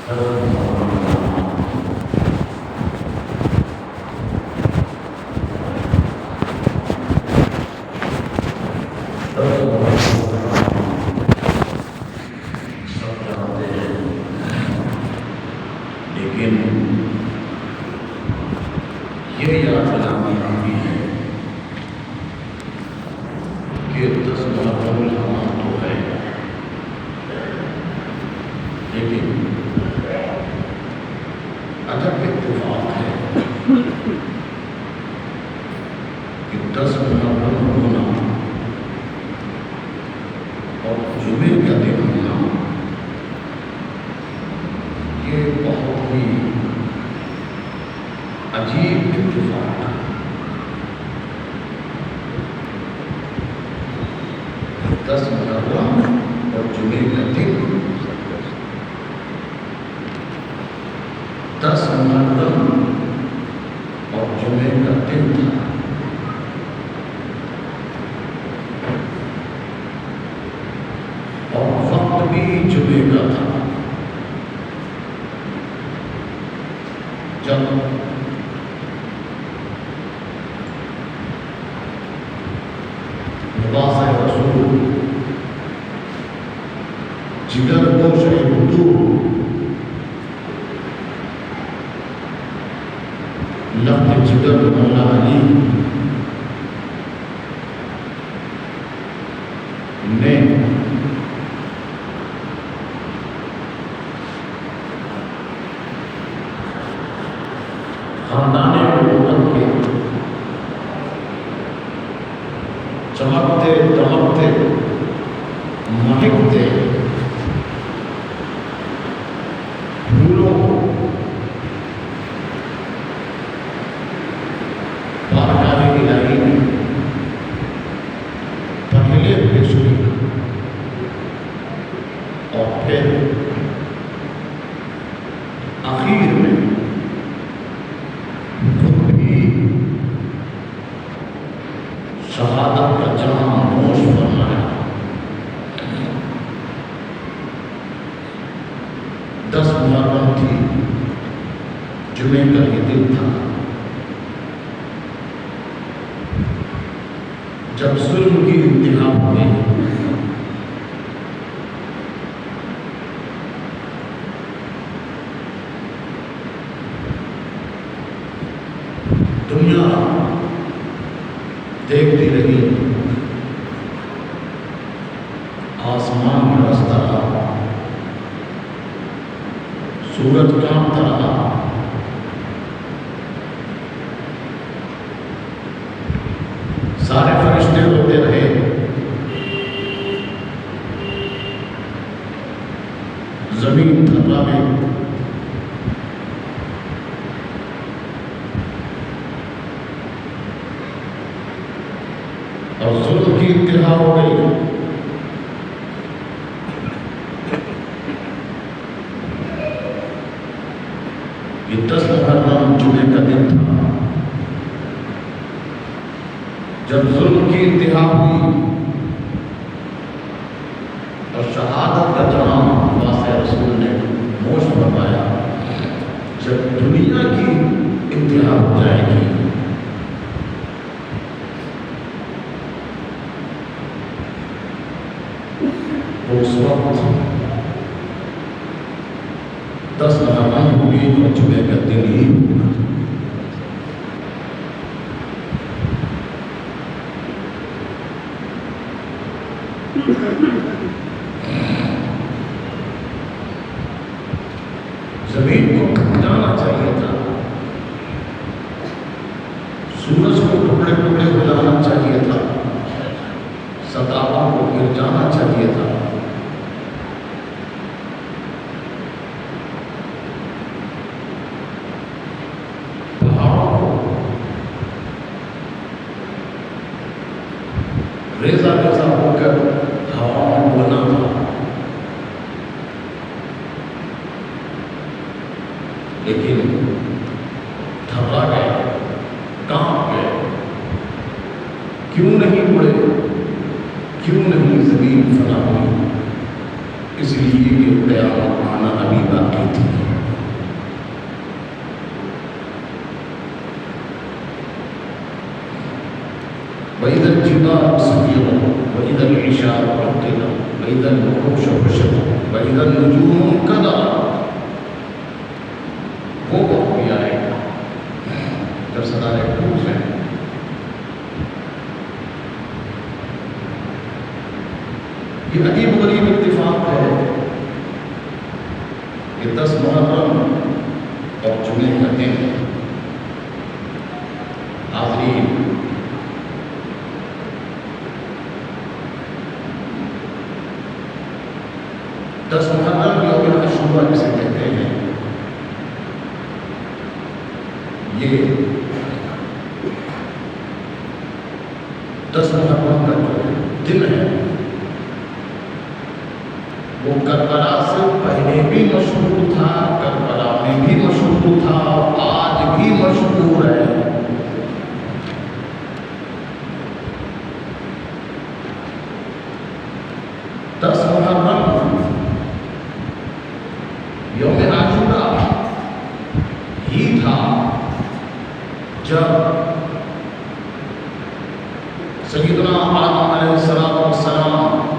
لیکن یہ یاد دلانا کافی ہے کہ 10 مرتبہ الحمام تو ہے، لیکن عجب اتفاق ہے کہ 10 مرتبہ ہونا اور جمعے کا دن ہونا یہ بہت ہی عجیب اتفاق ہے۔ 10 محرم اور جمعے کا دن، 10 محرم اور جمعے کا دن تھا، اور وقت بھی جمعے کا تھا۔ جب لباس رسول جگر گوش اردو لفظ جگر مولا علی نے خاندان امت کے چمکتے دمکتے مہکتے پھولوں بارگاہ الہی میں پہلے پیشگی اور پھر آخر میں شہادت کا جام نوش فرمایا۔ 10 محرم تھی، جمعے کا یہ دن تھا جب ظلم کی انتہا ہوئی۔ دنیا دیکھتی رہی، آسمان رستا رہا، سورج کانپتا رہا، سارے فرشتے روتے رہے، زمین تھرا میں اور ظلم کی انتہا ہو گئی۔ یہ 10 محرم جمعے کا دن تھا جب ظلم کی انتہا ہوئی اور شہادت کا جام واسع رسول نے نوش فرمایا۔ جب دنیا کی انتہا ہو جائے گی اس وقت 10 محرم ہوگی اور جمعے کا دن ہی ہوگا۔ زمین کو جانا چاہیے تھا، سورج کو ٹکڑے ٹکڑے ہو جانا چاہیے تھا، ستاروں کو گر جانا چاہیے تھا، پہاڑوں کو ریزہ ریزہ ہو کر ہوا میں اڑنا تھا، لیکن تھرا گئے، کانپ گئے۔ کیوں نہیں اڑے؟ کیوں نہیں زمین فنا ہوئی؟ اس لیے کہ قیامت آنا ابھی باقی تھی۔ الجبال سيرت وإذا العشار عطلت وإذا الوحوش حشرت وإذا النجوم انكدرت. وہ وقت بھی آئے گا جب ستارے ٹوٹ جائیں. یہ عجیب غریب اتفاق ہے کہ 10 محرم اور جمعے کا دن. حاضرین، 10 محرم یوم عاشورہ جسے کہتے ہیں، یہ 10 محرم کا جو دن ہے وہ کربلا سے پہلے بھی مشہور تھا، کربلا میں بھی مشہور تھا، آج بھی مشہور ہے. محرم یوم عاشورہ ہی تھا جب سیدنا آدم علیہ السلام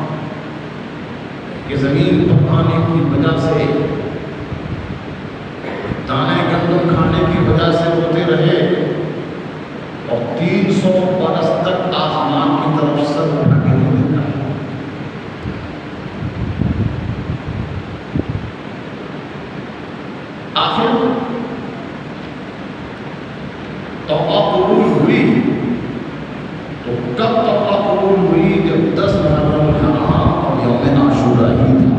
یہ زمین پر کھانے کی وجہ سے، دانے گندم کھانے کی وجہ سے روتے رہے اور 300 برس تک آسمان کی طرف سر اٹھا کے نہیں دیکھا. آخر توبہ قبول ہوئی تو کب توبہ قبول ہوئی؟ جب 10 محرم حرام اور یوم عاشورہ ہی تھا.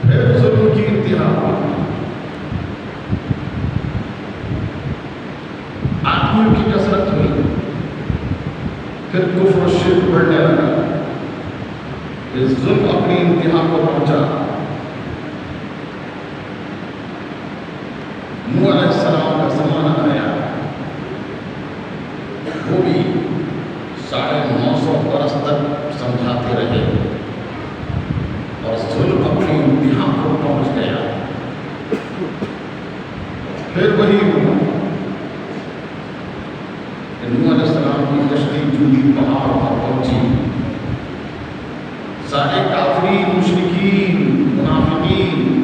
پھر ظلم کی انتہا، آدمیوں کی کثرت ہوئی، پھر کفر و شرک بڑھنے لگا، پھر ظلم اپنی انتہا کو پہنچا. نوح علیہ السلام کا زمانہ آیا، وہ بھی 950 برس تک سمجھاتے رہے اور ظلم اپنی انتہا کو پہنچ گیا. پھر وہی ہوا، نوح علیہ السلام کی کشتی جودی پہاڑ پر پہنچی، سارے کافرین، مشرکین، منافقین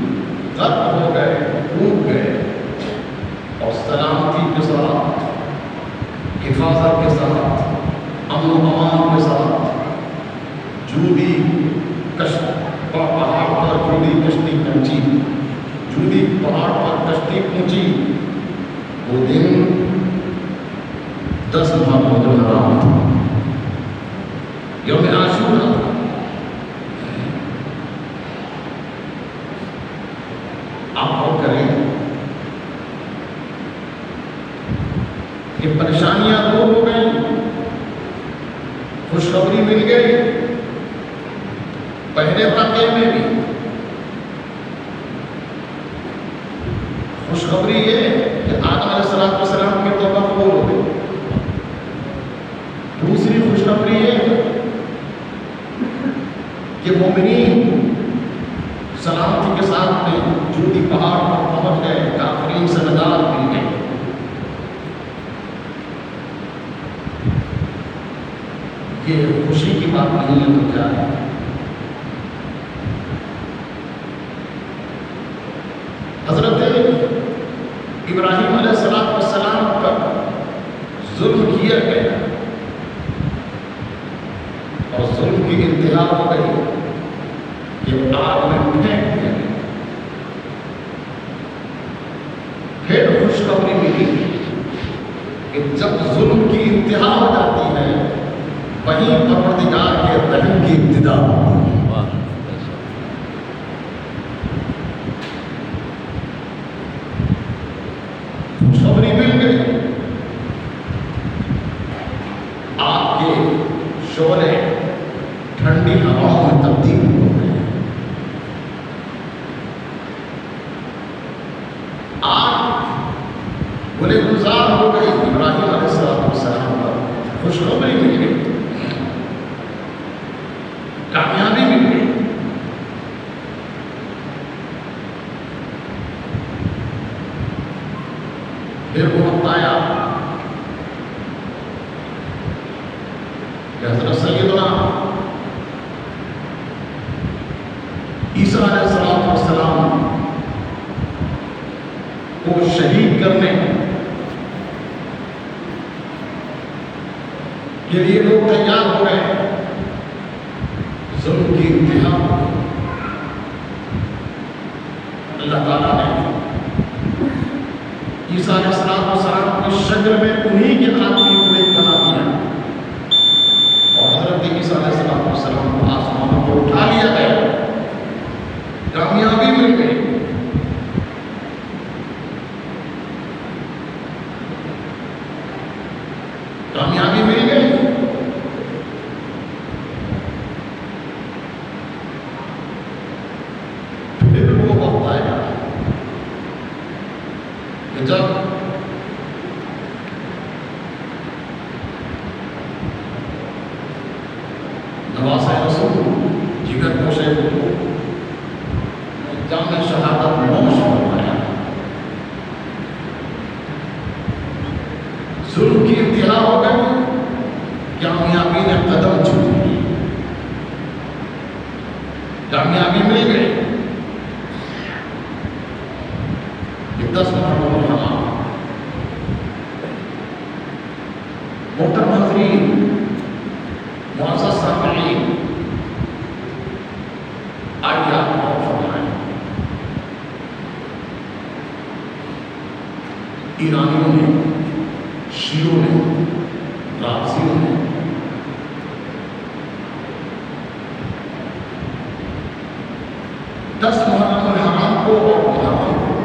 غرق ہو گئے، ڈوب گئے، اور سلامتی کے ساتھ، حفاظت کے ساتھ، امن و امان کے ساتھ جودی پہاڑ پر جودی کشتی پہنچی. جودی پہاڑ پر کشتی پہنچی، وہ دن 10 محرم حرام تھا، یوم عاشورہ. آپ غور کریں کہ پریشانیاں دور ہو گئی، خوشخبری مل گئی. پہلے واقعے میں بھی خوشخبری یہ کہ آدم علیہ السلام کی توبہ قبول ہو گئی. دوسری خوشخبری یہ کہ مومنین سلامتی کے ساتھ میں جودی پہاڑ پر پہنچ گئے، کافرین سے نجات مل گئی. یہ خوشی کی بات نہیں ہے تو کیا ہے؟ حضرت ابراہیم علیہ السلام پر ظلم کیا گیا اور ظلم کی انتہا ہو گئی کہ آگ میں پھینک دیا گیا. پھر خوشخبری ملی کہ جب ظلم کی انتہا ہو جاتی ہے وہیں پروردگار کے رحم کی ابتدا ہوتی ہے. خوشخبری مل گئی، آگ کے شعلے ٹھنڈی ہواؤں میں تبدیل ہو گئے. آگ گلے گلزار ہو گئی. ابراہیم علیہ السلام پر خوشخبری مل گئی، کامیابی مل گئی. کہ حضرت سیدنا عیسیٰ علیہ السلام کو شہید کرنے کے لیے لوگ تیار ہو گئے. ظلم کی انتہا اللہ تعالیٰ نے عیسیٰ علیہ السلام کی شکل میں انہی کے آدمی کو ایک بنا دیا اور حضرت عیسیٰ علیہ السلام کو آسمان کو اٹھا لیا گیا. کامیابی مل گئی. کامیابی مل گئی. پھر وہ وقت آئے گا کہ جب نواسۂ رسول جگر پوشے کو جام شہادت نوش فرمایا. ظلم کی انتہا ہو گئی. کامیابی نے قدم چھوڑ دی. کامیابی مل گئی. 10 مرحبا محترم حاضرین، معزز سامعین، آئیے آپ غور فرمائیں. ایرانیوں نے، شیعوں نے، رافضیوں نے محرم الحرام کو اور محرم کو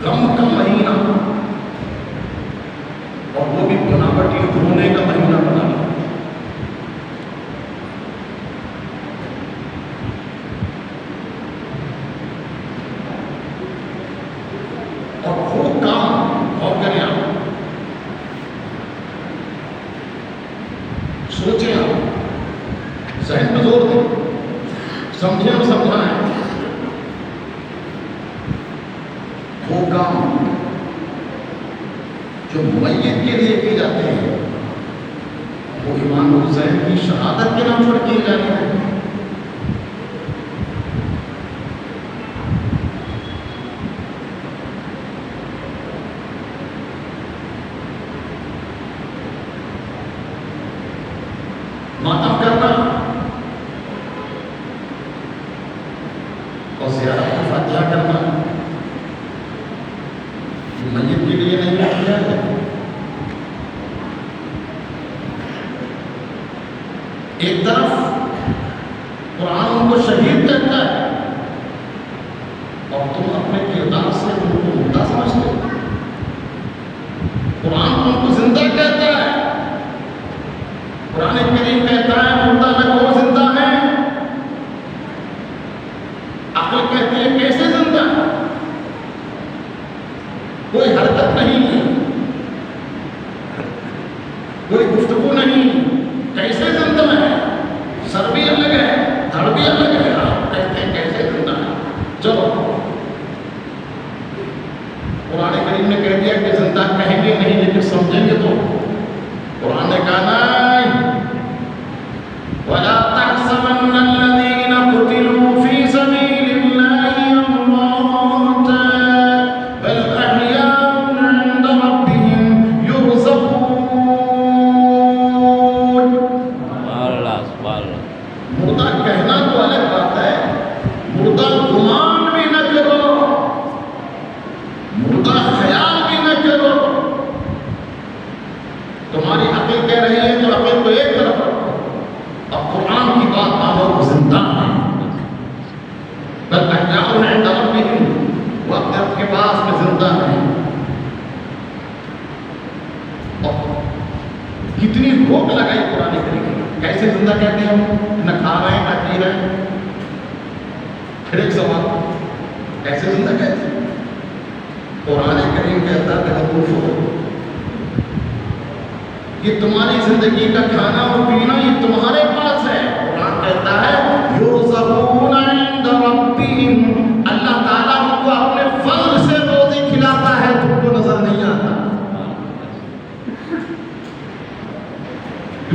غم کا مہینہ اور وہ بھی بناوٹی دھونے کا مہینہ بنا لیا. اور وہ کام اور کریں آپ، سوچیں آپ، ذہن پہ زور دیں، سمجھیں اور سمجھائیں. وہ کام جو میت کے لیے کی جاتے ہیں وہ امام حسین کی شہادت کے نام پر کیے جاتے ہیں. ماتم کرنا اور زیارت فاتحہ کرنا میت کے لیے نہیں کیا ہے. ایک طرف قرآن ان کو شہید کہتا ہے اور تم اپنے کردار سے ان کو مردہ سمجھتے ہو. قرآن ان کو زندہ کہتا ہے. قرآن کریم کہتا ہے مردہ نہ کہو زندہ ہے. عقل کہتی ہے کیسے زندہ ہے؟ کوئی حرکت نہیں ہے، کوئی گفتگو نہیں، کیسے زندہ ہے؟ سر بھی الگ ہے، دھڑ بھی الگ ہے. آپ کہتے ہیں کیسے زندہ ہے؟ چلو قرآن کریم نے کہہ دیا کہ زندہ کہیں گے نہیں لیکن سمجھیں گے تو. قرآن نے کہا نہیں، وَلَا تَحْسَبَنَّ الَّذِينَ قُتِلُوا فِي سَبِيلِ اللَّهِ أَمْوَاتًا بَلْ أَحْيَاءٌ عِندَ رَبِّهِمْ يُرْزَقُونَ. مردہ کہنا تو الگ بات ہے، مردہ گمان بھی نہ کرو، مردہ خیال بھی نہ کرو. تمہاری عقل کہہ رہی ہے تو عقل کو ایک طرف رکھو. اب قرآن کی بات مانو وہ زندہ ہے. بل احیاء عند ربهم، وہ اپنے رب کے پاس میں زندہ ہیں. اور کتنی روک لگائی قرآن کریم. کیسے زندہ کہتے ہیں ہم؟ نہ کھا رہے ہیں نہ پی رہے ہیں. پھر ایک سوال، کیسے زندہ کہتے ہیں؟ قرآن کریم کہتا ہے تکلف ہو، یہ تمہاری زندگی کا کھانا اور پینا یہ تمہارے پاس ہے. قرآن کہتا ہے یرزقون عند ربهم، اللہ تعالیٰ ان کو اپنے فضل سے روزی کھلاتا ہے، تم کو نظر نہیں آتا.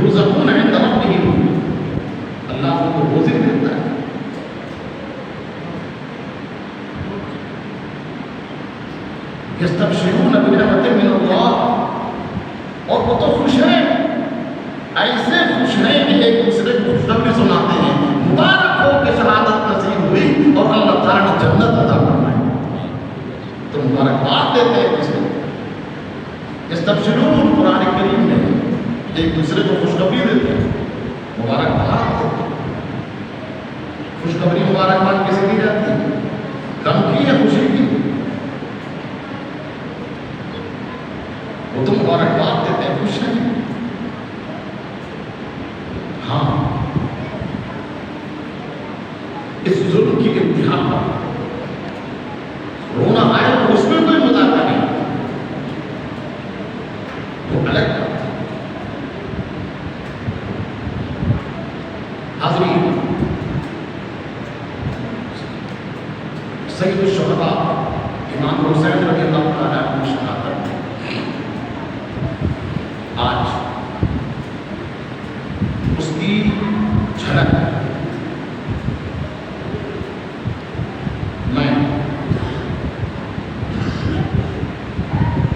یرزقون عند ربهم، اللہ ان کو روزی دیتا ہے. یستبشرون بنعمت من اللہ، اور وہ تو خوش ہیں، ایسے خوش ہیں کہ ایک دوسرے کو خوشخبری سناتے ہیں، مبارک ہو کہ شہادت نصیب ہوئی اور اللہ تعالیٰ نے جنت عطا فرمائی، تو مبارکباد دیتے ہیں دوسرے کو. یستبشرون قرآن کریم میں ایک دوسرے کو خوشخبری دیتے ہیں، مبارکباد دیتے ہیں. خوشخبری مبارکباد کیسے دی جاتی ہے؟ غم کی ہے خوشی کی؟ وہ تو مبارکباد دیتے ہیں، خوش ہیں. ہاں اس ظلم کی انتہا پر رونا آئے تو اس میں کوئی مذاکرہ نہیں، وہ الگ بات ہے. حاضرین، سید الشہداء امام حسین رضی اللہ تعالیٰ عنہ کی شہادت آج اس کی جھلک میں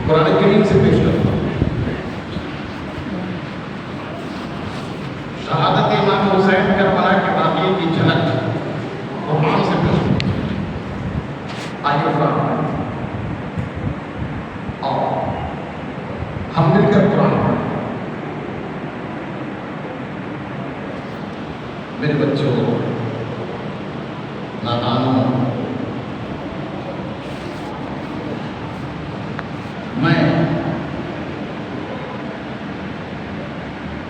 قرآن کریم سے پیش کرتا ہوں. شہادت امام حسین کربلا کے واقعے کی جھلک قرآن سے پیش کرتا ہوں. آئیے قرآن اور ہم مل کر قرآن پڑھیں. میرے بچوں، نادانوں، میں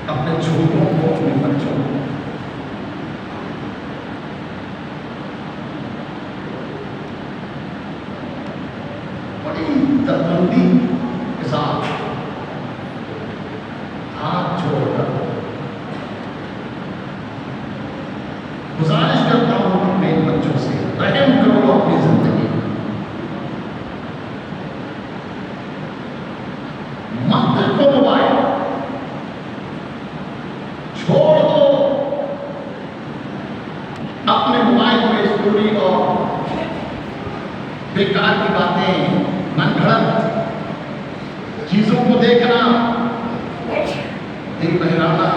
اپنے چھوٹوں کو، اپنے بچوں کو بڑی دردمندی کے ساتھ ہاتھ چھوڑ کر گزارش کرتا ہوں اپنے بچوں سے، رحم کرو اپنی زندگی میں. مت دیکھو موبائل، چھوڑ دو اپنے موبائل میں اسٹوری اور بیکار کی باتیں، من گھڑت چیزوں کو دیکھنا، دل بہلانا.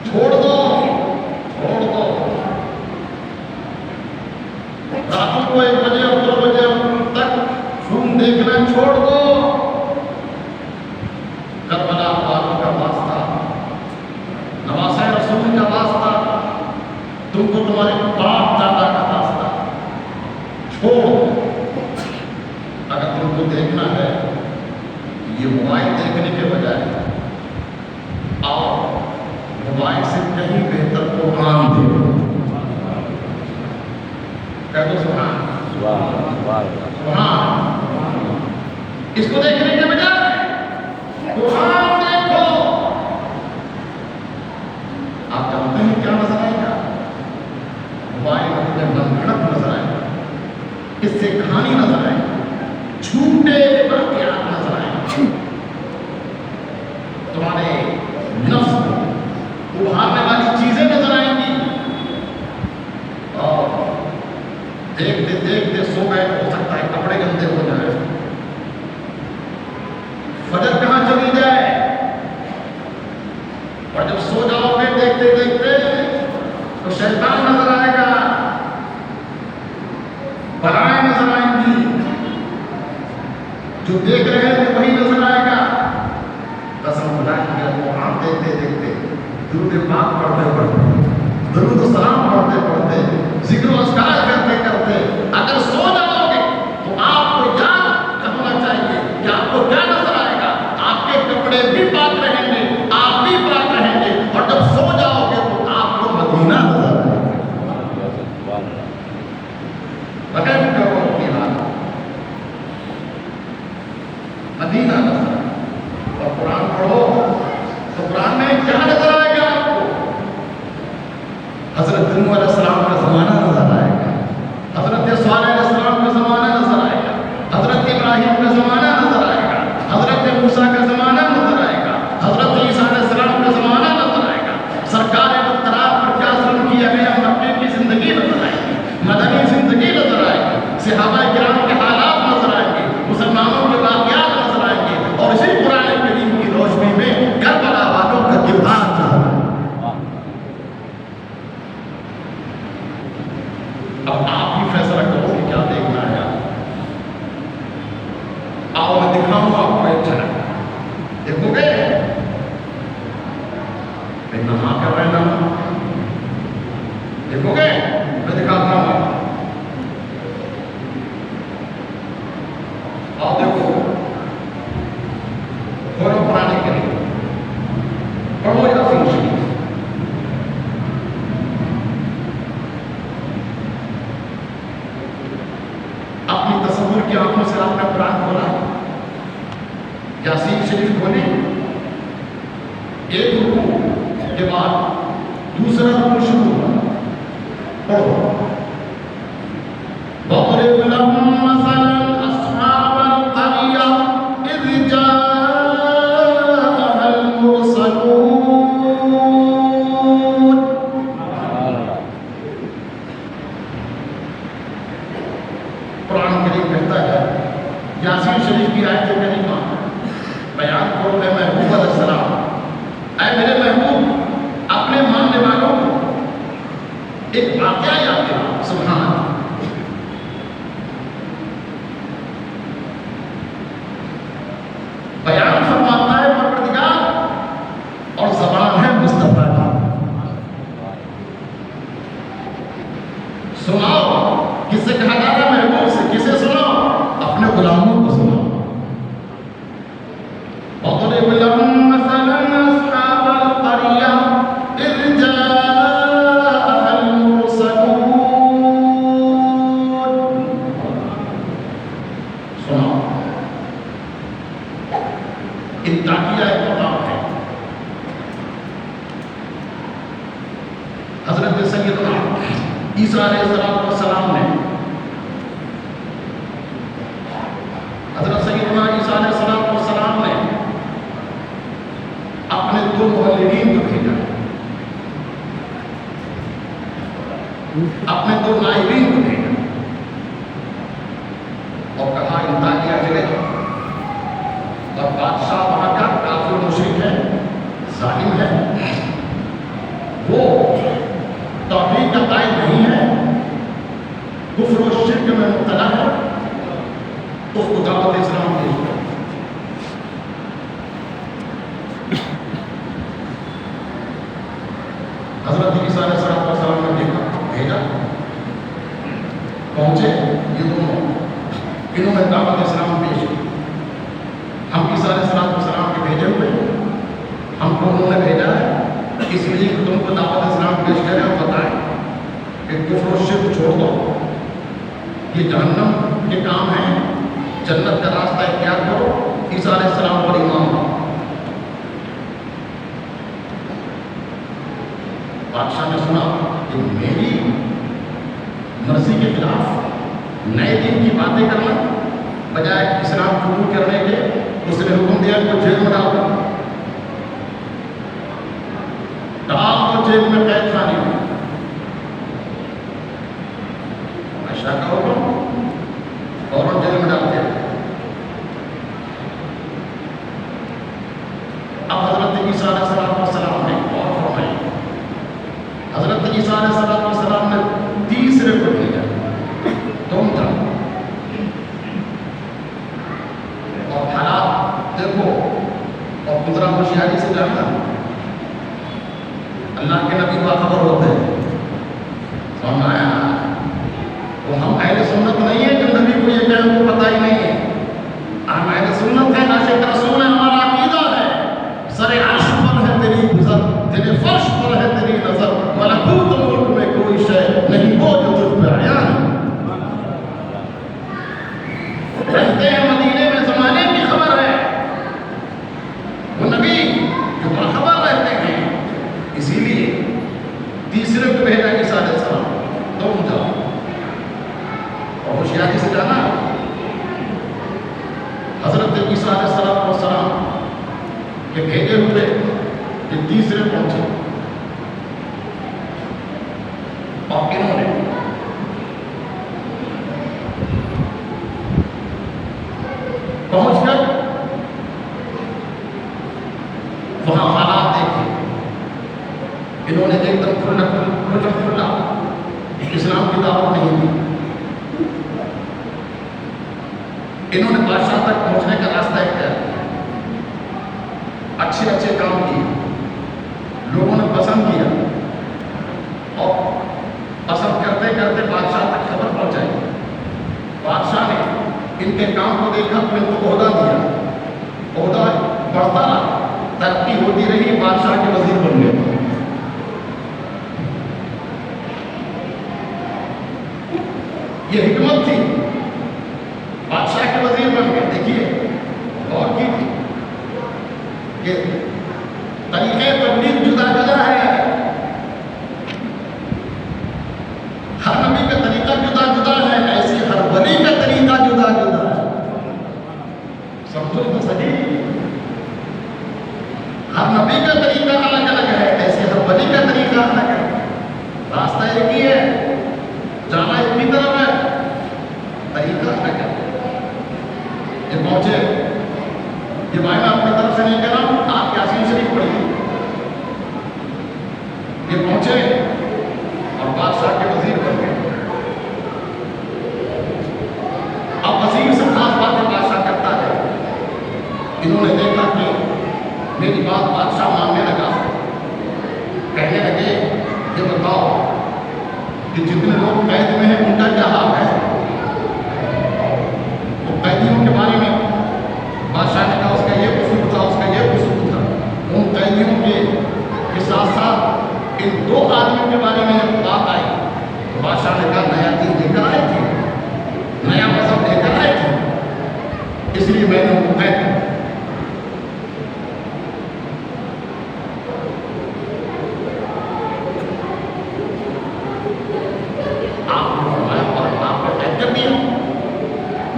چھوڑ دو، چھوڑ دو. راتوں کو 1 بجے اور 2 بجے تک فلم دیکھنا چھوڑ دو. کربلا والوں کا واسطہ، نواسۂ رسول کا واسطہ، تم کو تمہارے باپ دادا کا واسطہ چھوڑ دو. اگر تم کو دیکھنا ہے یہ موبائل دیکھنے کے بجائے آؤ موبائل سے کہیں بہتر قرآن دیکھو. کہہ دو سبحان سبحان. اس کو دیکھنے کے بجائے قرآن دیکھو. آپ جانتے ہیں کیا نظر آئے گا؟ موبائل میں من گھڑت نظر آئے گا، اس سے کہانی نظر آئے گی، جھوٹے واقعات نظر آئیں گے، تمہارے نفس کو ابھارنے والی چیزیں نظر آئیں گی. اور دیکھتے دیکھتے سو گئے، ہو سکتا ہے کپڑے گندے ہو جائیں، فجر کہاں چلی جائے. اور جب سو جاؤ گے دیکھتے دیکھتے تو شیطان نظر آئے گا، بلائیں نظر آئیں گی، جو دیکھ رہے ہیں وہی نظر آئے گا. قسم خدا کی قرآن دیکھتے دیکھتے، درود پاک پڑھتے پڑھتے، درود و سلام پڑھتے پڑھتے، ذکر و اذکار کرتے کرتے اگر سو جاؤ گے تو آپ کو یاد ہونا چاہیے کہ آپ کو کیا نظر آئے گا. آپ کے کپڑے بھی پاک رہیں گے، آپ بھی پاک رہیں گے، اور جب سو جاؤ گے تو آپ کو مدینہ نظر آئے گا. بغیر کرو اپنی حالت، مدینہ نظر آئے گا. اور قرآن پڑھو تو قرآن میں کیا نظر آئے گا آپ کو؟ حضرت نوح علیہ السلام کا زمانہ نظر آئے گا، حضرت صالح علیہ السلام کا زمانہ نظر آئے گا، حضرت ابراہیم کا زمانہ نظر آئے گا، حضرت موسیٰ کا زمانہ نظر آئے گا، حضرت عیسیٰ کھولو قرآن کریم، پڑھو یاسین شریف. اپنی تصور کی آنکھوں سے آپ نے قرآن کھولا، یاسین شریف کھولے، ایک رکوع کے بعد دوسرا رکوع شروع ہوا. پڑھو وَاضْرِبْ لَهُم مَّثَلًا أَصْحَابَ الْقَرْيَةِ إِذْ جَاءَهَا الْمُرْسَلُونَ. قرآن کریم کہتا ہے یاسین شریف کی آیت کریمہ بیان کرو اے محبوب علیہ السلام، اے میرے محبوب اپنے ماننے والوں کو ایک واقعہ یاد دلا. سبحان اللہ. بیان فرماتا ہے پروردگار اور زبان ہے مصطفیٰ کی. سناؤ، کس سے کہا جا رہا ہے؟ محبوب سے. کسے سناؤ؟ اپنے غلاموں کو سناؤ. وَاضْرِبْ لَهُم مَّثَلًا أَصْحَابَ الْقَرْيَةِ إِذْ جَاءَهَا الْمُرْسَلُونَ. سناؤ. انتاکیہ ایک مقام ہے. حضرت سیدنا عیسیٰ علیہ السلام نے اپنے دو مبلغین کو بھیجا، اپنے دو نائبین کو بھیجا اور کہا انتاکیہ چلے جاؤ. اور بادشاہ وہاں کا کافر مشرک ہے، ظالم ہے، وہ توحید کا قائل نہیں ہے، کفر و شرک میں مبتلا ہے، تو اس کو دعوت اسلام بھیج دو. حضرت عیسیٰ علیہ السلام نے دیکھا، بھیجا، پہنچے یہ دونوں، انہوں نے دعوت اسلام پیش کی. ہم عیسیٰ علیہ السلام کے بھیجے ہوئے، ہم کو انہوں نے بھیجا ہے اس لیے کہ تم کو دعوت اسلام پیش کریں اور بتائیں کہ کفر و شرک چھوڑ دو، یہ جہنم کے کام ہیں، جنت کا راستہ اختیار کرو، عیسیٰ علیہ السلام پر ایمان لاؤ. بادشاہ نے سنا کہ میری مرضی کے خلاف نئے دین کی باتیں کرنا بجائے اسلام قبول کرنے کے، اس نے حکم دیا کہ جیل میں ڈال دو. جیل میں قید خانے میں. بادشاہ کا حکم، فوراً جیل میں ڈال دیا. اب حضرت عیسیٰ علیہ السلام نے غور فرمائی. حضرت عیسیٰ علیہ السلام نے تیسرے کو بھیجا، تم جاؤ اور حالات دیکھو اور ذرا ہوشیاری سے جاننا. اللہ کے نبی باخبر ہوتے ہیں. سمجھ آیا؟ تو ہم اہل سنت نہیں ہیں جو نبی کو یہ کہیں کو پتہ ہی نہیں ہے. ہم اہل سنت ہیں، عاشق رسول ہیں، ہمارا عقیدہ ہے. سر عرش پر ہے تیری نظر، تیرے فرش پر ہے تیری نظر، ملکوت ملک میں کوئی شے نہیں وہ جو تجھ پہ عیان ہے. رہتے ہیں مدینے میں، زمانے کی خبر ہے. وہ نبی جو باخبر رہتے ہیں، اسی لیے تیسرے کو بھیجا عیسیٰ علیہ السلام، تم جاؤ اور ہوشیاری سے جانا. حضرت عیسیٰ علیہ السلام کے بھیجے ہوئے یہ تیسرے پہنچے اور انہوں نے پہنچ کر وہاں حالات دیکھے. انہوں نے ایک دم کھلا اسلام کی دعوت نہیں دی. انہوں نے بادشاہ تک پہنچنے کا راستہ اختیار کیا، اچھے اچھے کام کیے، لوگوں نے پسند کیا اور پسند کرتے کرتے بادشاہ تک خبر پہنچائی. بادشاہ نے ان کے کام کو دیکھا تو ان کو عہدہ دیا. عہدہ بڑھتا رہا، ترقی ہوتی رہی، بادشاہ کے وزیر بن گئے۔ یہ حکمت تھی، بادشاہ کے وزیر بن گئے۔ دیکھیے غور کیجیے کہ طریقے تبلیغ جدا جدا ہے، ہر نبی کا طریقہ جدا جدا ہے، ایسے ہر ولی کا طریقہ جدا جدا ہے۔ سمجھو تو صحیح، ہر نبی کا طریقہ الگ الگ ہے، ایسے ہر ولی کا طریقہ الگ ہے۔ راستہ ایک ہی ہے، جانا ایک ہی طرف ہے، طریقہ الگ ہے۔ یہ پہنچے، یہ بھائی میں اپنی طرف سے نہیں کہہ رہا ہوں، آپ یاسین شریف پڑھیے۔ یہ پہنچے اور بادشاہ کے وزیر بن گئے۔ اب وزیر سے خاص باتیں بادشاہ کرتا ہے، انہوں نے دیکھا کہ میری بات بادشاہ ماننے لگا، کہنے لگے یہ بتاؤ کہ جتنے لوگ قید میں ہیں ان کا کیا حال ہے؟ تو قیدیوں کے بارے میں بادشاہ نے کہا اس کا یہ قصور تھا، اس کا یہ قصور تھا۔ ان قیدیوں کے ساتھ ساتھ ان دو آدمیوں کے بارے میں جب بات آئی تو بادشاہ نے کہا نیا دین لے کر آئے تھے، نیا مذہب لے کر آئے تھے، اس لیے میں نے ان کو قید کیا۔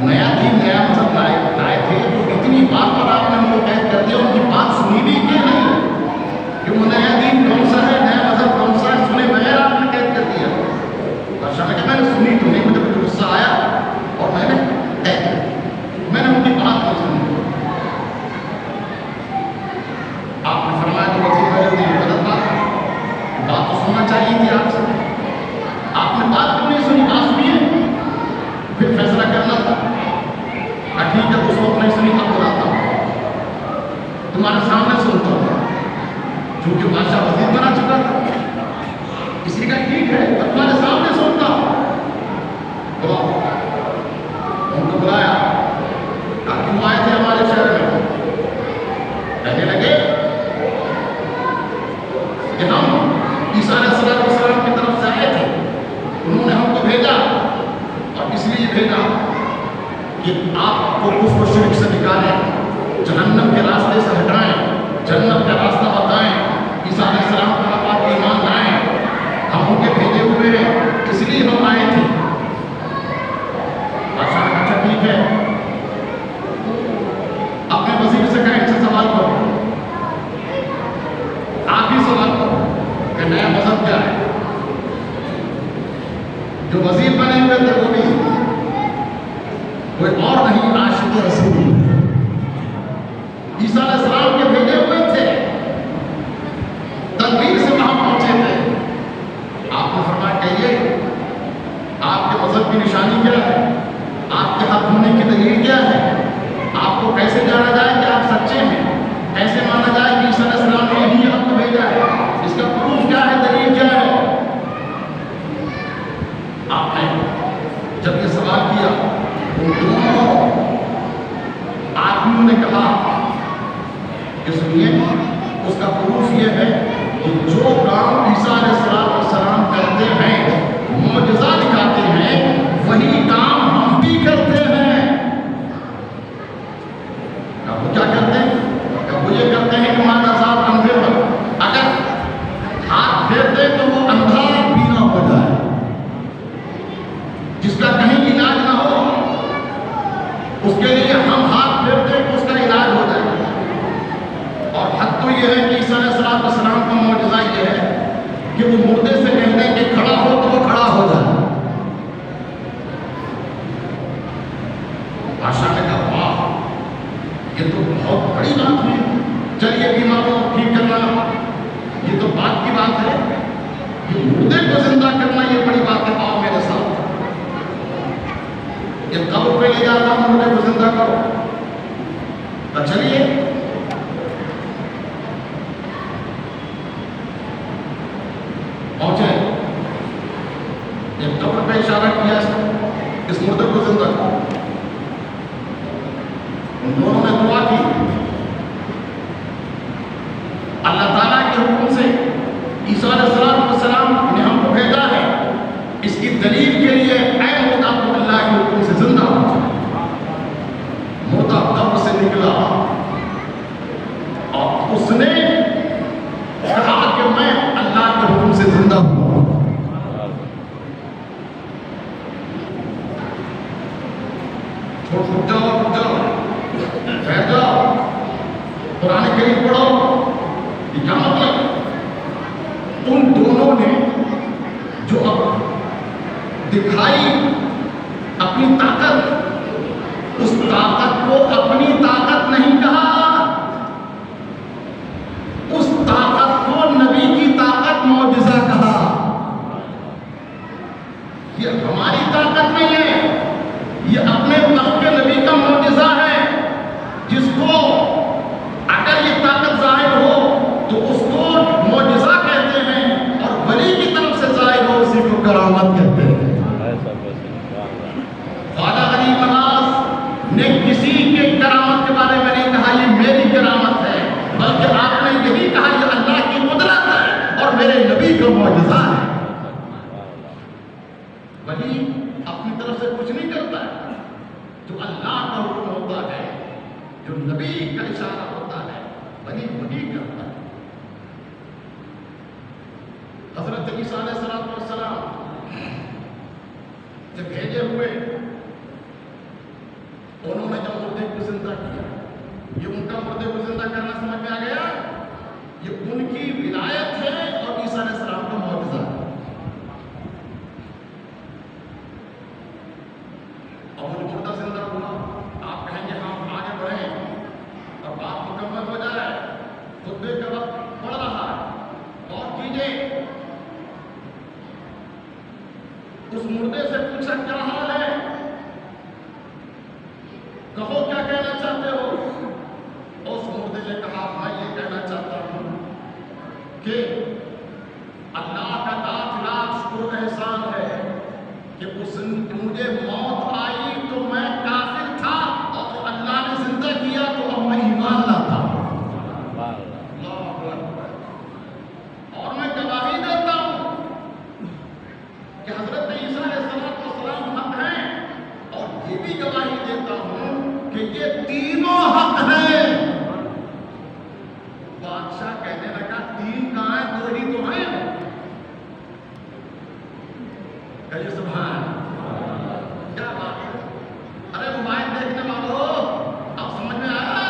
نیا دین نیا مذہب لائے تھے، تو اتنی بار پر آپ نے ان کو قید کر دیا، ان کی بات سنی بھی کہ نہیں کہ وہ نیا دین کون سا ہے، نیا مذہب کون سا ہے، سنے بغیر آپ نے قید کر دیا۔ بادشاہ نے کہا میں نے سنی تو نہیں، مجھے کچھ غصہ آیا اور میں نے قید کر دیا، میں نے ان کی بات نہیں سنی۔ آپ نے فرمایا کہ وزیر بھائی یہ غلط بات تو سننا چاہیے تھی آپ سے، آپ نے بات کیوں نہیں سنی؟ بات سنیے، پھر فیصلہ کرنا تھا۔ ٹھیک ہے، اس وقت نہیں سنی، اب بلاتا ہوں، تمہارے سامنے سنتا ہوں، کیونکہ بادشاہ وزیر بنا چکا تھا، اسی کا ٹھیک ہے، اب تمہارے سامنے سنتا ہوں۔ ان کو بلایا، کہا کیوں آئے تھے ہمارے شہر میں؟ کہنے لگے کہ ہم عیسیٰ علیہ السلام کی طرف سے آئے تھے، انہوں نے ہم کو بھیجا اور اس لیے بھیجا کہ آپ کو کفر و شرک سے نکالیں، جہنم کے راستے سے ہٹائیں، جنت کا راستہ بتائیں، عیسیٰ علیہ السلام پر آپ ایمان لائیں، ہم ان کے بھیجے ہوئے ہیں، اس لیے ہم آئے تھے۔ بادشاہ نے کہا اچھا ٹھیک ہے، اپنے وزیر سے کہا ان سے سوال کرو، آپ ہی سوال کرو کہ نیا مذہب کیا ہے؟ جو وزیر بنے ہوئے تھے وہ بھی کوئی اور نہیں، عاشق رسول عیسیٰ علیہ السلام کے بھیجے ہوئے تھے، تدبیر سے وہاں پہنچے تھے۔ آپ نے فرمایا کہیے آپ کے مذہب کی نشانی کیا ہے، آپ کے حق ہونے کی دلیل کیا ہے، آپ کو کیسے جانا جائے کہ آپ سچے ہیں، کیسے مانا جائے کہ عیسیٰ علیہ السلام نے یہی آپ کو بھیجا ہے، اس کا پروف کیا ہے، دلیل کیا ہے؟ آپ نے جب یہ سوال کیا ان دونوں آدمیوں نے کہا کہ سنیے اس کا پروف یہ ہے کہ جو کام عیسیٰ علیہ السلام کرتے ہیں، معجزہ دکھاتے ہیں، وہی کام ہم بھی کرتے ہیں۔ وہ کیا کرتے ہیں؟ وہ یہ کرتے ہیں کہ ماتا صاحب اندھے پر اگر ہاتھ پھیر دے تو وہ اندھا بینا ہو جائے، جس کا کہیں علاج نہ ہو اس کے لیے ہم ہاتھ پھیرتے ہیں کہ اس کا علاج ہو جائے۔ اور حق تو یہ ہے کہ عیسیٰ علیہ السلام کا معجزہ یہ ہے کہ وہ مردے سے کہتے ہیں کہ کھڑا ہو تو وہ کھڑا ہو جائے۔ بادشاہ نے کہا واہ یہ تو بہت بڑی بات ہے، چلیے بیماروں کو ٹھیک کرنا یہ تو بات کی بات ہے، یہ مردے کو زندہ کرنا یہ بڑی بات ہے، آؤ میرے ساتھ یہ قبر پہ لے جاتا ہوں، مردے کو زندہ کرو۔ تو چلیے پہنچے، ایک قبر پہ اشارہ کیا اس مردے کو زندہ کرو۔ ان دونوں نے دعا کی اللہ تعالیٰ کے حکم سے عیسیٰ علیہ السلام نے ہم کو بھیجا ہے، اس کی دلیل کے لیے اے مردہ تو اللہ کے حکم سے زندہ ہو جائے۔ مردہ قبر سے نکلا اور اس نے کہا کہ میں اللہ کے حکم سے زندہ ہوں۔ بیٹھ جاؤ، قرآن کریم پڑھو۔ یہ کیا مطلب؟ ان دونوں نے جو اب دکھائی اپنی طاقت، اس طاقت کو اپنی طاقت نہیں کہا، اس طاقت کو نبی کی طاقت معجزہ کہا۔ یہ ہماری طاقت نہیں ہے، یہ اپنے وقت کے نبی کا معجزہ ہے، جس کو اگر یہ طاقت ظاہر ہو تو اس کو معجزہ کہتے ہیں، اور ولی کی طرف سے ظاہر ہو اسی کو کرامت کہتے ہیں۔ خواجہ غریب نواز نے کسی کے کرامت کے بارے میں نہیں کہا یہ میری کرامت ہے، بلکہ آپ نے یہی کہا یہ اللہ کی قدرت ہے اور میرے نبی کا معجزہ ہے۔ ولی اپنی طرف سے کچھ نہیں کرتا ہے، جو اللہ کا حکم ہوتا ہے، جو نبی کا اشارہ ہوتا ہے، ولی وہی کرتا ہے۔ حضرت عیسیٰ علیہ السلام جب بھیجے ہوئے، انہوں نے جب مردے کو زندہ کیا، یہ ان کا مردے کو زندہ کرنا سمجھ میں آ گیا، یہ ان کی ولایت ہے اور عیسیٰ علیہ السلام کا معجزہ ہے۔ اور وہ مردہ زندہ ہوا، آپ کہیں گے ہم آگے بڑھیں اور بات مکمل ہو جائے، خطبے کا وقت پڑ رہا ہے، اور کیجئے۔ اس مردے سے پوچھا کیا حال ہے، کہو کیا کہنا چاہتے ہو؟ اس مردے نے کہا میں یہ کہنا چاہتا ہوں کہ اللہ کا لاکھ لاکھ شکر احسان ہے کہ مجھے موت آئی تو میں کافر تھا اور اللہ نے زندہ کیا تو اب میں ایمان لاتا ہوں۔ اور میں گواہی دیتا ہوں کہ حضرت عیسیٰ علیہ السلام حق ہیں، اور یہ بھی گواہی دیتا ہوں کہ یہ تینوں حق ہیں۔ بادشاہ کہنے لگا تین کہاں ہیں، دو ہی تو ہیں۔ کہیے سبحان، کیا بات ہے؟ ارے موبائل دیکھنے والوں، اب سمجھ میں آیا؟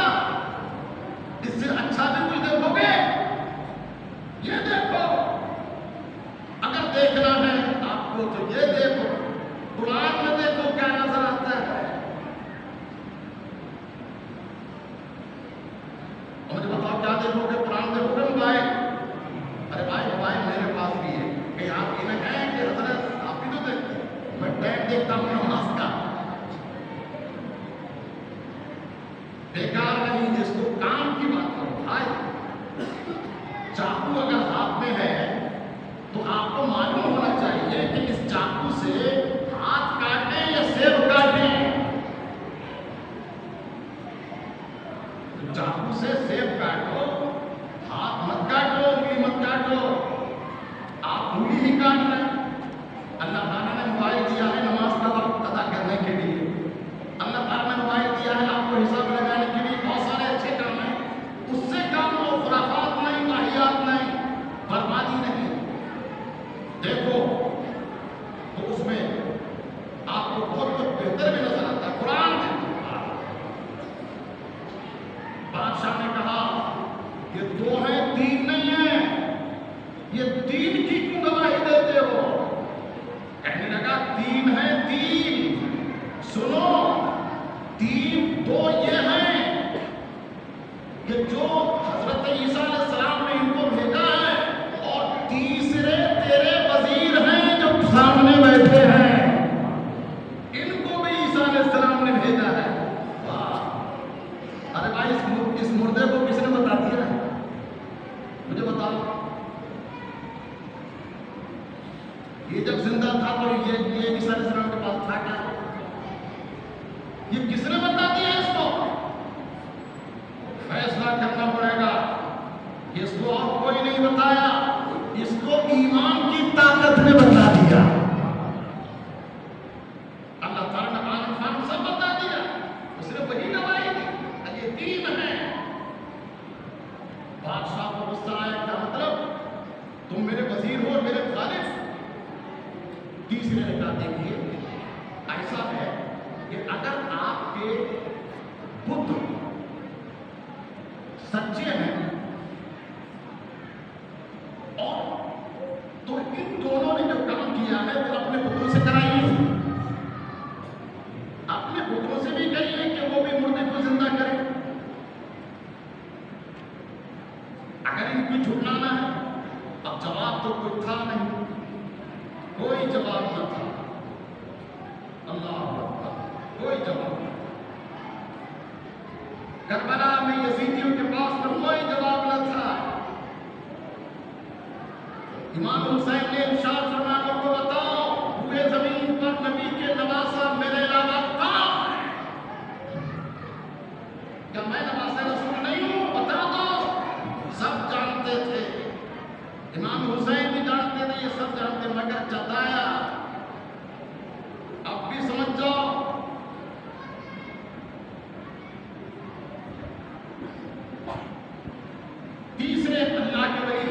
اس سے اچھا بھی کچھ دیکھو گے؟ یہ دیکھو، اگر دیکھنا ہے آپ کو تو یہ دیکھو، قرآن میں دیکھو کیا نظر آتا ہے۔ مجھے بتاؤ کیا دیکھو گے؟ قرآن دیکھو گے موبائل؟ ارے بھائی موبائل میرے پاس بھی ہے، کہ آپ یہ ہیں کہ حضرت آپ بھی تو دیکھتے ہیں، میں ٹائم دیکھتا ہوں نماز کا۔ بیکار نہیں، جس کو کام کی بات کرو بھائی، چاقو اگر ہاتھ میں ہے تو آپ کو معلوم ہونا چاہیے کہ اس چاقو سے ہاتھ کاٹیں یا سیب کاٹیں۔ چاقو سے سیب کاٹو، ہاتھ مت کاٹو، انگلی مت کاٹو، آپ انگلی ہی کاٹ رہے ہیں۔ اللہ تعالیٰ نے موبائل دیا ہے نماز کا وقت ادا کرنے کے لیے، اللہ تعالیٰ نے موبائل دیا ہے آپ کو حساب لگانے کے لیے، بہت سارے اچھے کام ہیں، اس سے کام ہو، خرافات نہیں، واہیات نہیں، بربادی نہیں۔ دیکھو تو اس میں آپ کو بہت کچھ بہتر بھی نظر آتا ہے۔ قرآن میں بادشاہ نے کہا یہ دو ہیں تین نہیں ہیں، یہ تین کی کیوں گواہی دیتے ہو؟ کہنے لگا تین ہیں تین، سنو تین دو یہ ہیں کہ جو حضرت عیسیٰ علیہ السلام نے ان کو بھیجا ہے، اور تیسرے تیرے وزیر ہیں جو سامنے بیٹھے ہیں، ان کو بھی عیسیٰ علیہ السلام نے بھیجا ہے۔ ارے بھائی اس مردے کو کس نے بتا دیا ہے؟ مجھے بتاؤ، یہ جب زندہ تھا تو یہ عیسیٰ علیہ السلام کے پاس تھا کیا؟ یہ کس نے بتا دیا اس کو؟ فیصلہ کرنا پڑے گا کہ اس کو نہیں بتایا، اس کو ایمان کی طاقت نے بتا دیا۔ اللہ تعالیٰ نے آن فان سب بتا دیا، اس نے وہی گواہی دی، یہ دین ہے۔ بادشاہ کو غصہ آیا، کیا مطلب تم میرے وزیر ہو اور میرے خالف؟ تیسرے نے کہا دیکھیے ایسا ہے کہ اگر آپ کے بت سچے ہیں اور تو ان دونوں نے جو کام کیا ہے وہ اپنے بتوں سے کرائیے، اپنے بتوں سے بھی کہیے کہ وہ بھی مردے کو زندہ کریں۔ اگر ان کو جھٹلانا ہے، اب جواب تو کوئی تھا نہیں، کوئی جواب نہ تھا، اللہ اکبر، کوئی جواب نہیں۔ کربلا میں یزیدیوں کے پاس میں کوئی جواب نہ تھا۔ امام حسین نے ارشاد فرمایا ان کو بتاؤ پورے زمین پر نبی کے نواسہ میرے علاوہ کون ہے؟ کیا میں نواسہ رسول نہیں ہوں؟ بتا دو۔ سب جانتے تھے، امام حسین بھی جانتے تھے، یہ سب جانتے، مگر جتایا۔ اب بھی سمجھ جاؤ، تیسرے اللہ کے ولی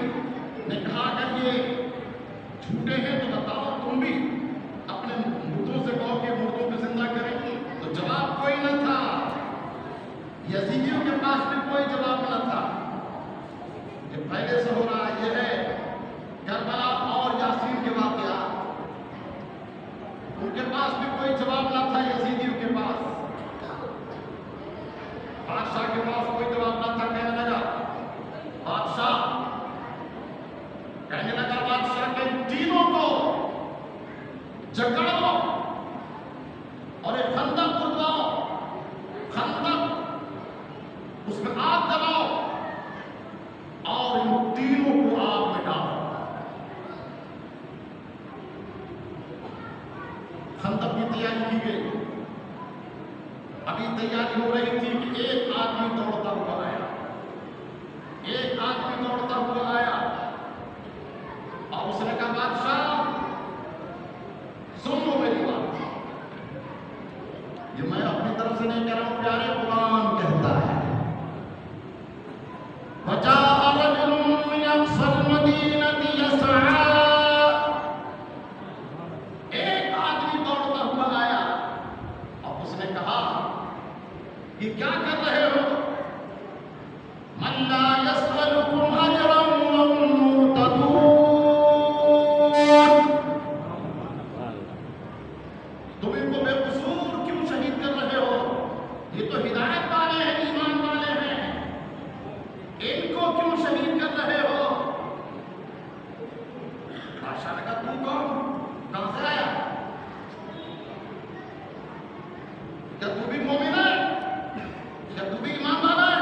نے کہا کہ یہ جھوٹے ہیں تو بتاؤ تم بھی اپنے مردوں سے کہو کہ مردوں کو زندہ کریں، تو جواب کوئی نہ تھا۔ یزیدیوں کے پاس بھی کوئی جواب نہ تھا۔ یہ پہلے سے ہو رہا یہ ہے کربلا اور یاسین کے واقعات، ان کے پاس بھی کوئی جواب نہ تھا یزیدیوں کے پاس، بادشاہ کے پاس کوئی جواب نہ تھا۔ کہنے لگا بادشاہ کے تینوں کو جکڑو اور ایک خندق کھدواؤ، خندق اس میں آگ دباؤ اور ان تینوں کو آگ میں ڈالو۔ خندق کی تیاری کی گئی، ابھی تیاری ہو رہی تھی کہ ایک آدمی دوڑتا ہوا آیا، ایک آدمی دوڑتا ہوا آیا اور اس نے کہا بادشاہ سن لو میری بات، یہ میں اپنی طرف سے نہیں کہہ رہا ہوں، پیارے قرآن کہتا ہے وَجَاءَ رَجُلٌ مِّنْ أَقْصَى الْمَدِينَةِ يَسْعَىٰ، ایک آدمی دوڑتا ہوا آیا اور اس نے کہا یہ کیا کر رہے ہو؟ مَن لَا يَسْأَلُكُمْ أَجْرًا وَهُمْ مُهْتَدُونَ، تم ان کو بے قصور کیوں شہید کر رہے ہو؟ یہ تو ہدایت والے ہیں، ایمان والے ہیں، ان کو کیوں شہید کر رہے ہو؟ بادشاہ نے کہا تو کون، کہاں سے آیا، کیا تو بھی مومن ہے، کیا تو بھی ایمان والا ہے؟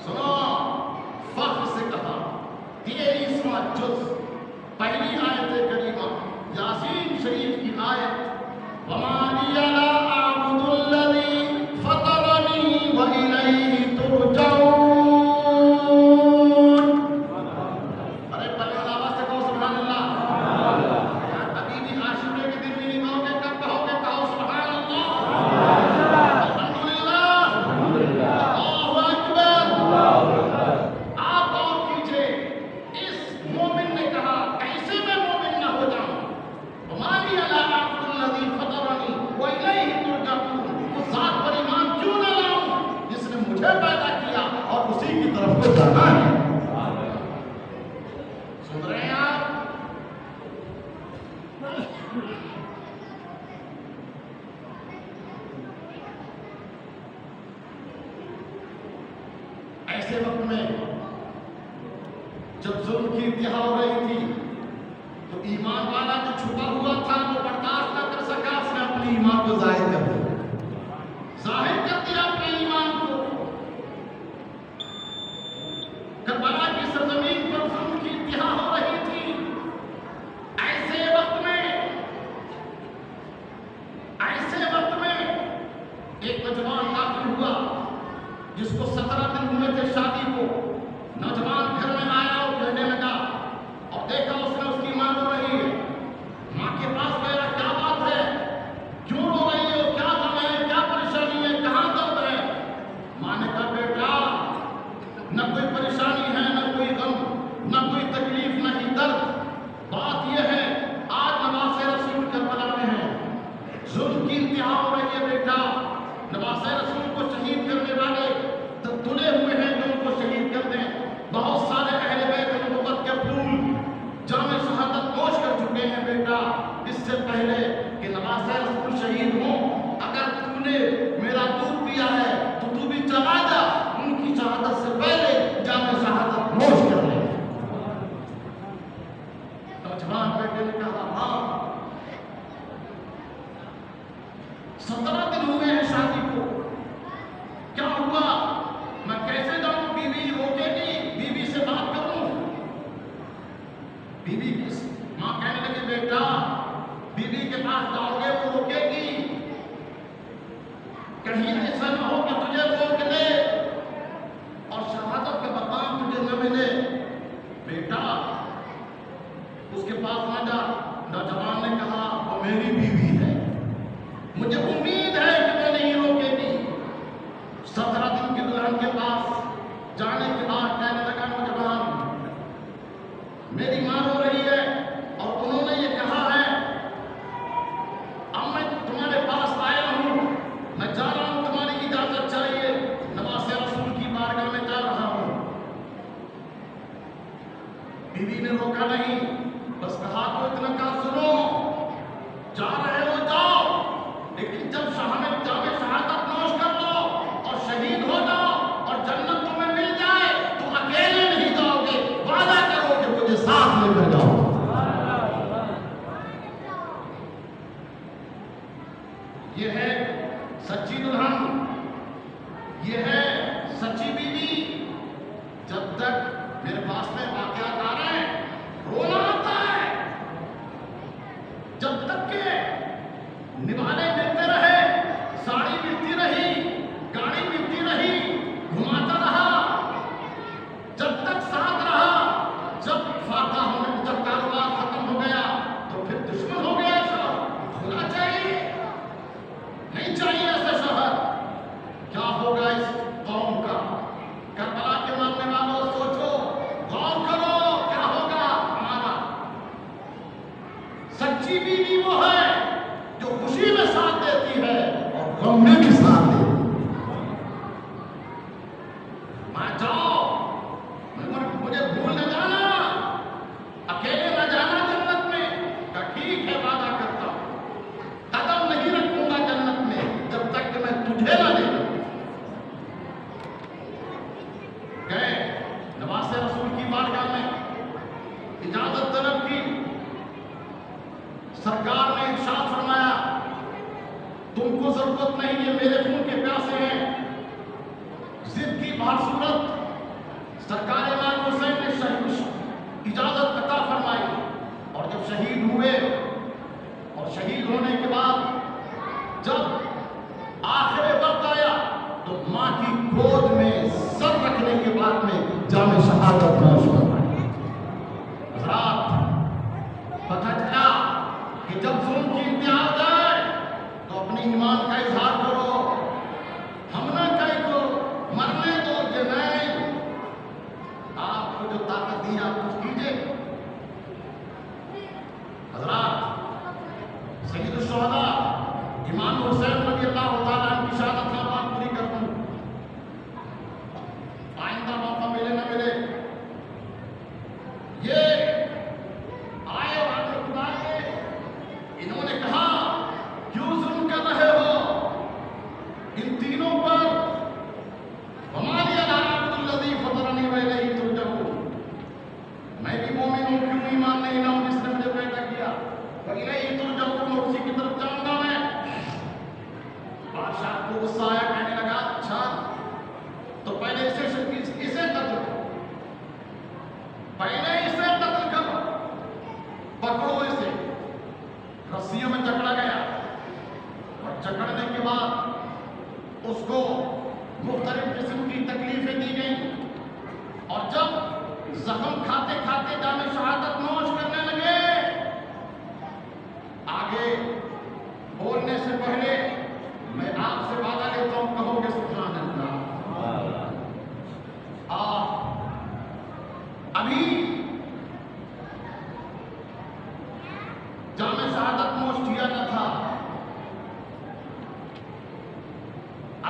سنو، فخر سے کہا 23واں جز پہلی آیت کریمہ یاسین شریف کی آیت وَمَا لِيَ لَا أَعْبُدُ الَّذِي فَطَرَنِي وَإِلَيْهِ تُرْجَعُونَ، ارے پہلے والا آواز سے کہو سبحان اللہ، یار ابھی بھی عاشورے کے دن بھی نہیں کہو گے، کب کہو گے؟ کہو سبحان اللہ، الحمدللہ، اللہ اکبر۔ آپ اور کیجئے، اس مومن نے کہا کیسے میں مومن نہ ہو جاؤں؟ وَمَا لِيَ لَا أَعْبُدُ الَّذِي فَطَرَنِي وَإِلَيْهِ تُرْجَعُونَ، اس ذات پر ایمان کیوں نہ لاؤں جس نے مجھے پیدا کیا اور اسی کی طرف کو جانا ہے۔ سن رہے ہیں آپ؟ ایسے وقت میں جب ظلم کی انتہا ہو رہی تھی تو ایمان والا جو چھپا ہوا تھا وہ برداشت نہ کر سکا، اس نے اپنے ایمان کو ظاہر کر دیا، ظاہر کر دیا اپنے ایمان کو۔ کربلا کی سرزمین پر ظلم کی انتہا ہو رہی تھی، ایسے وقت میں ایک نوجوان داخل ہوا جس کو 17 دن ہوئے تھے شادی کو، نوجوان گھر میں آیا اور کہنے نہ کوئی پریشانی ہے، نہ کوئی غم، نہ کوئی تکلیف، نہ ہی درد۔ بات یہ ہے آج نواز رسول کربلا میں ہے، ظلم کی انتہا ہو رہی ہے بیٹا۔ نواز رسول کو شہید کرنے والے تلے ہوئے ہیں جو ان کو شہید کر دیں۔ بہت سارے اہل بیت نبوت کے پھول جام شہادت نوش کر چکے ہیں بیٹا۔ اس سے پہلے کہ نواز رسول شہید ہوں، اگر تو نے میرا دودھ پیا ہے تو بھی چلا جا، ان کی شہادت سے پہلے جام شہادت نوش کر لے۔ نوجوان بیٹے نے کہا ہاں 17 دن ہوئے ہیں شادی کو، کیا ہوا؟ میں کیسے جاؤں؟ بیوی روکے گی، بیوی سے بات کروں؟ بیوی کی ماں کہنے لگی بیٹا بیوی کے پاس جاؤ گے وہ روکے گی، کہیں ایسا نہ ہو کہ تجھے روک دے اور شہادت کا مقام تجھے نہ ملے۔ بیٹا اس کے پاس نہ جا۔ نوجوان نے کہا وہ میری بیوی ہے، مجھے امید ہے کہ وہ نہیں روکے گی۔ 17 دن کی دلہن کے پاس جانے کے بعد کہنے لگا نوجوان میری ماں رو رہی ہے اور انہوں نے یہ کہا ہے اب میں تمہارے پاس آیا ہوں، میں جا رہا ہوں، تمہاری اجازت چاہیے، نواز رسول کی بارگاہ میں جا رہا ہوں۔ بیوی نے روکا نہیں، بس کہا تو اتنا کہا سنو جا رہے ہو جاؤ، لیکن جب جامع شہادت نوش کر لو اور شہید ہو جاؤ اور جنت تمہیں مل جائے تو اکیلے نہیں جاؤ گے، وعدہ کرو کہ مجھے ساتھ لے کر جاؤ۔ یہ ہے سچی دلہن، یہ ہے سچی بیوی۔ جب تک میرے پاس میں واقعات آ رہے ہیں رونا آتا ہے، جب تک کہ نوالے ملتے رہے، ساڑی ملتی رہی، گاڑی ملتی رہی، گھماتا رہا، جب تک ساتھ رہا، جب فاقہ ہونے، جب کاروبار ختم ہو گیا تو پھر دشمن ہو گیا۔ ہونا چاہیے نہیں چاہیے ایسا شوہر؟ کیا ہوگا اس قوم کا؟ کربلا کے ماننے والوں سوچو، غور کرو کیا ہوگا ہمارا۔ سچی بیوی وہ ہے جو خوشی میں ساتھ دیتی ہے اور غم میں بھی ساتھ دیتی ہے۔ میں جاؤ، مجھے بھول نہ جانا، اکیلے نہ جانا جنت میں۔ کہ ٹھیک ہے وعدہ کرتا ہوں، قدم نہیں رکھوں گا جنت میں جب تک کہ میں تجھے نہ دے دوں۔ گئے نواز رسول کی بارگاہ میں، اجازت طلب کی، سرکار نے ارشاد فرمایا تم کو ضرورت نہیں، یہ میرے خون کے پیاسے ہیں۔ ضد کی بہر صورت سرکار امام حسین نے اجازت عطا فرمائی، اور جب شہید ہوئے اور شہید ہونے کے بعد جب آخر وقت آیا تو ماں کی گود میں سر رکھنے کے بعد میں جامع شہادت نوش فرمائی۔ حضرات پتہ چلا کہ جب ظلم کی انتہا ہو جائے تو اپنے ایمان کا اظہار کرو، ہم نہ کہیں تو مرنے دو، یہ نہیں، آپ کو جو طاقت دی آپ کچھ کیجئے۔ حضرات سید الشہداء امام حسین رضی اللہ تعالیٰ عنہ کی شہادت کا بات پوری کر دوں، آئندہ موقع ملے نہ ملے۔ یہ آئے اور آگے خدا کے انہوں نے کہا کیوں ظلم کر رہے ہو ان تینوں پر؟ وَمَا لِيَ لَا أَعْبُدُ الَّذِي فَطَرَنِي وَإِلَيْهِ تُرْجَعُونَ، میں بھی مومن ہوں، کیوں ایمان نہیں لاؤں جس نے مجھے پیدا کیا، وَإِلَيْهِ تُرْجَعُونَ، اور اسی کی طرف جاؤں گا میں۔ بادشاہ کو غصہ آیا، کہنے لگا اچھا تو پہلے اسے قتل کرو، پہلے اسے قتل کرو، پکڑو اسے۔ رسیوں میں جکڑا گیا اور جکڑنے کے بعد اس کو مختلف قسم کی تکلیفیں دی گئیں، اور جب زخم کھاتے کھاتے جامع شہادت نوش کرنے لگے، آگے بولنے سے پہلے میں آپ سے وعدہ لیتا ہوں، کہو گے سبحان اللہ۔ ابھی جامع شہادت نوش کیا نہ تھا،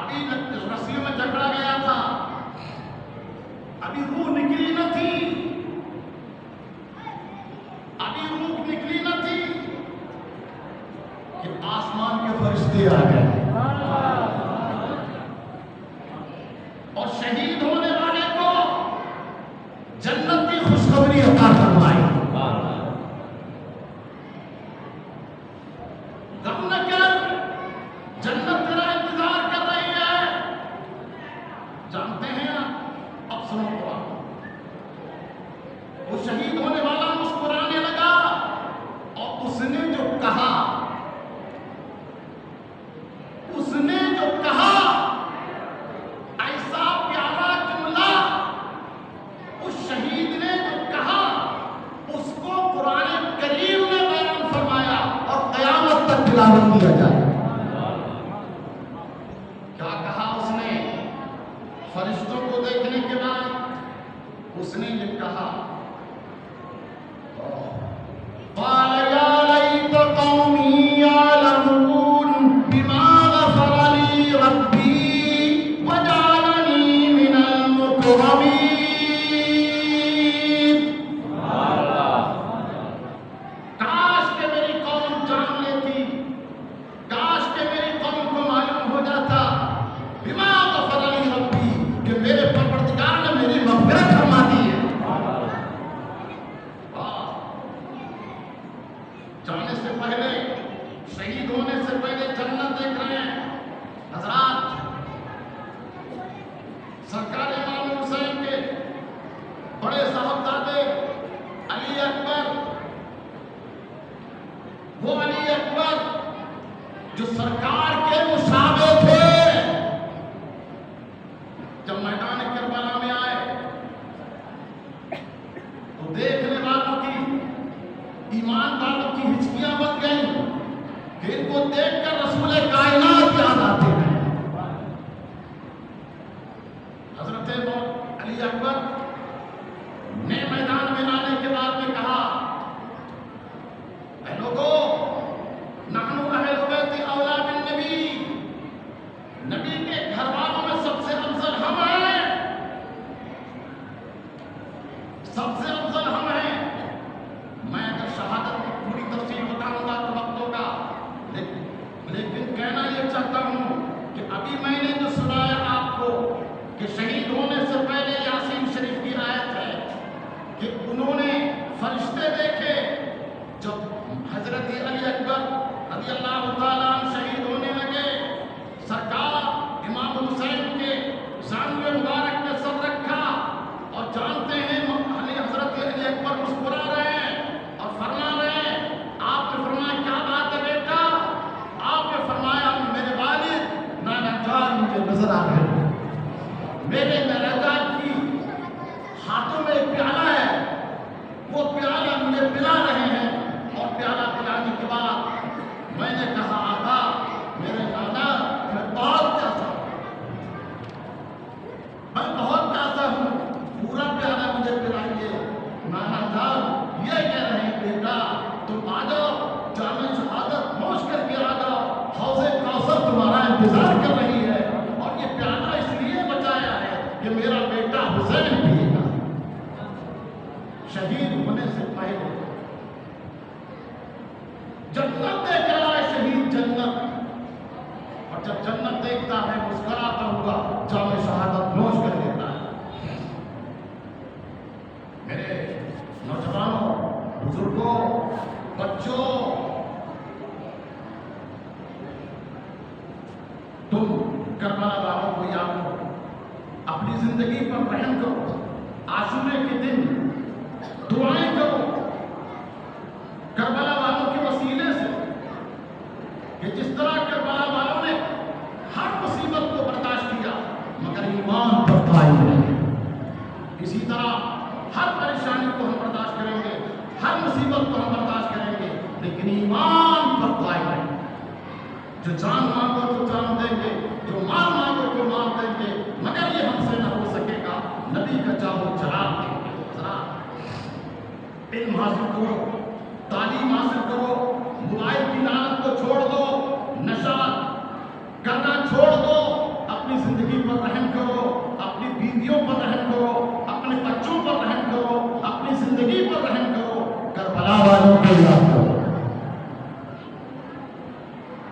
ابھی رسیوں میں جکڑا گیا تھا، ابھی روح نکلی نہ تھی، ابھی روح نکلی نہ تھی کہ آسمان کے فرشتے آ گئے اور شہید ہونے والے کو جنت کی خوشخبری عطا فرمائی۔ غم نہ کر، جنت تیرا انتظار کر رہی ہے۔ جانتے ہیں آپ، اب سنو قرآن، وہ شہید ہونے والا مسکرانے لگا اور اس نے جو کہا، اس نے جو کہا، ایسا پیارا جملہ اس شہید نے جو کہا، اس کو قرآن کریم نے بیان فرمایا اور قیامت تک تلاوت کیا جائے۔ کیا کہا اس نے؟ فرشتوں کو دیکھنے کے بعد اس نے یہ کہا، قال یا لیت قومی یعلمون بما غفر لی ربی وجعلنی من المکرمین۔ کاش کہ میری قوم جان لیتی، کاش کہ میری قوم کو معلوم ہو جاتا بما غفر لی ربی، کہ میرے پروردگار نے میری مغفرت فرما دی ہے۔ جانے سے پہلے، شہید ہونے سے پہلے جنت دیکھ رہے ہیں حضرات۔ سرکار امام حسین کے بڑے صاحبزادے علی اکبر، وہ علی اکبر جو سرکار کے مشابہ تھے، جب میدان کربلا میں آئے تو دیکھنے والوں کی، ایمان والوں کی ہچکیاں بن گئیں کہ ان کو دیکھ کر رسول کائنات یاد آتے ہیں۔ حضرت علی اکبر نے میدان میں لانے کے بعد میں کہا، اے لوگو، نحن اہل بیت اولا بالنبی، نبی کے گھر والوں میں سب سے افضل ہم ہیں، سب سے افضل ہم ہیں۔ میں اگر شہادت کی پوری تفصیل بتاؤں گا تو وقت ہوگا، لیکن کہنا یہ چاہتا ہوں کہ ابھی میں نے جو سنایا آپ کو کہ شہید ہونے سے پہلے یاسین شریف کی آیت ہے کہ انہوں نے فرشتے دیکھے، جب حضرت علی اکبر رضی اللہ تعالیٰ عنہ شہید ہونے لگے، سرکار امام حسین کے زانوے مبارک میں سر رکھا اور جانتے ہیں حضرت علی اکبر مسکرا رہے ہیں اور فرما رہے ہیں، آپ نے فرمایا کیا بات ہے بیٹا؟ آپ نے فرمایا میرے والد نانا جان مجھے نظر آ گئے، میرے نانا جان کی ہاتھوں میں ایک پیالہ ہے، وہ پیالہ مجھے پلا رہے ہیں، اور پیالہ پلانے کے بعد میں نے کہا آقا میرے نانا میں بہت پیاسا ہوں، میں بہت پیاسا ہوں، پورا پیالہ مجھے پلائیے۔ نانا جان یہ کہہ رہے ہیں بیٹا تم آ جاؤ، جامع شہادت نوش کر کے آ جاؤ، حوض کوثر تمہارا انتظار کر رہی ہے، اور یہ پیالہ اس لیے بچایا ہے کہ میرا بیٹا حسین پیے گا۔ شہید ہونے سے پہلے جنت دیکھ رہا ہے شہید، جنت، اور جب جنت دیکھتا ہے مسکراتا ہوا جامع شہادت نوش کر لیتا ہے۔ میرے نوجوانوں، بزرگوں، بچوں، تم کربلا والوں کو یاد کرو، اپنی زندگی پر رحم کرو، عاشورے کے دن دعائیں کرو کربلا والوں کے وسیلے سے، کہ جس طرح کربلا والوں نے ہر مصیبت کو برداشت کیا مگر ایمان پر قائم رہے، اسی طرح ہر پریشانی کو ہم برداشت کریں گے، ہر مصیبت کو ہم برداشت کریں گے، لیکن ایمان پر قائم رہیں گے۔ جو جان مانگو تو جان دیں گے، جو مال مانگو تو مال دیں گے، مگر یہ ہم سے نہ ہو سکے گا، نبی کا چاہو جلال دیں گے۔ علم حاصل کرو، تعلیم حاصل کرو، موبائل کی لعنت کو چھوڑ دو، نشہ کرنا چھوڑ دو، اپنی زندگی پر رحم کرو، اپنی بیویوں پر رحم کرو، اپنے بچوں پر رحم کرو، اپنی زندگی پر رحم کرو، کربلا والوں کو یاد کرو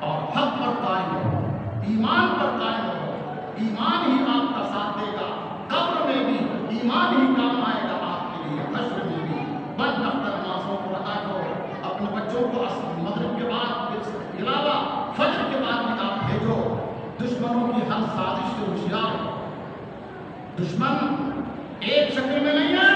اور حق پر قائم رہو، ایمان پر قائم رہو۔ ایمان ہی آپ کا ساتھ دے گا، قبر میں بھی ایمان ہی کام آئے گا آپ کے لیے، حشر میں بھی۔ بند نقطہ نمازوں کو ادا کرو، اپنے بچوں کو مغرب کے بعد کے علاوہ فجر کے بعد بھی آپ بھیجو۔ دشمنوں کی ہر سازش سے ہوشیار ہو۔ دشمن ایک شکل میں نہیں ہے،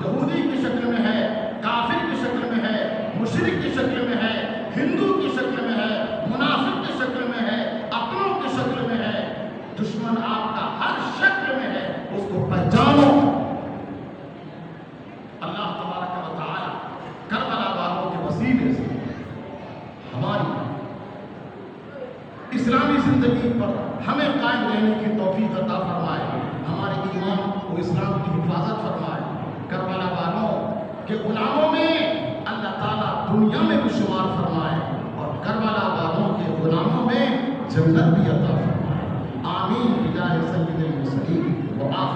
یہودی کی شکل میں ہے، کافر کی شکل میں ہے، مشرک کی شکل میں ہے، ہندو کی شکل میں ہے، منافق کی شکل میں ہے، اپنوں کی شکل میں ہے۔ دشمن آپ کا ہر شکل میں ہے، اس کو پہچانو۔ اللہ تبارک و تعالی کربلا والوں کے وسیلے سے ہماری اسلامی زندگی پر ہمیں قائم رہنے کی توفیق عطا فرمائے، ہمارے ایمان و اسلام کی حفاظت فرمائے۔ کربلا والوں کے غلاموں میں اللہ تعالیٰ دنیا میں بھی شمار فرمائے اور کربلا والوں کے غلاموں میں جنت بھی عطا فرمائے۔ آمین بجاہ سید المرسلین و آخر